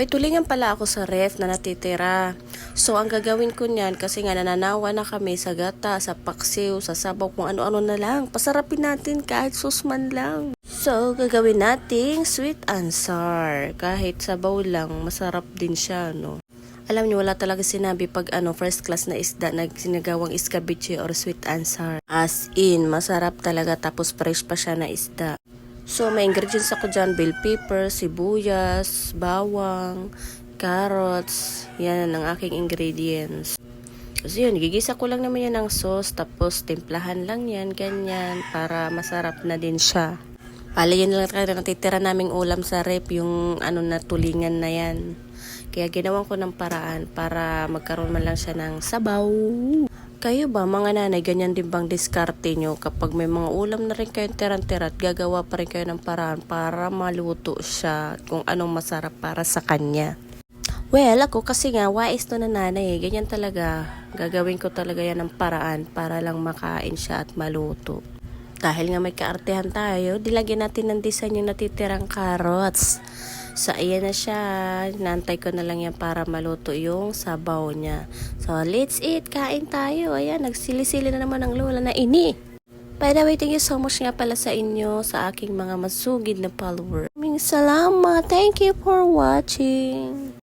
May tulingan pala ako sa ref na natitira. So, ang gagawin ko niyan, kasi nga nananawa na kami sa gata, sa paksiw, sa sabaw, kung ano-ano na lang. Pasarapin natin kahit susman lang. So, gagawin nating sweet and sour. Kahit sabaw lang, masarap din siya, no? Alam niyo, wala talaga sinabi pag first class na isda na sinagawang escabeche or sweet and sour. As in, masarap talaga tapos fresh pa siya na isda. So, may ingredients ako dyan, bell pepper, sibuyas, bawang, carrots. Yan ang aking ingredients. So, yun, gigisa ko lang naman yan ng sauce, tapos timplahan lang yan, ganyan, para masarap na din siya. Pala yun lang talaga natitira naming ulam sa rep, yung na tulingan na yan. Kaya ginawan ko ng paraan para magkaroon man lang siya ng sabaw. Kayo ba mga nanay, ganyan din bang diskarte nyo kapag may mga ulam na rin kayong tiran-tirat, gagawa pa rin kayo ng paraan para maluto siya kung anong masarap para sa kanya? Well, ako kasi nga, wais to na nanay ganyan talaga. Gagawin ko talaga yan ng paraan para lang makain siya at maluto. Dahil nga may kaartehan tayo, dilagyan natin ng design yung natitirang carrots. So, ayan na siya. Nantay ko na lang yan para maluto yung sabaw niya. So, let's eat. Kain tayo. Ayan, nagsili-sili na naman ang lola na ini. By the way, thank you so much nga pala sa inyo, sa aking mga masugid na followers. Maraming salamat. Thank you for watching.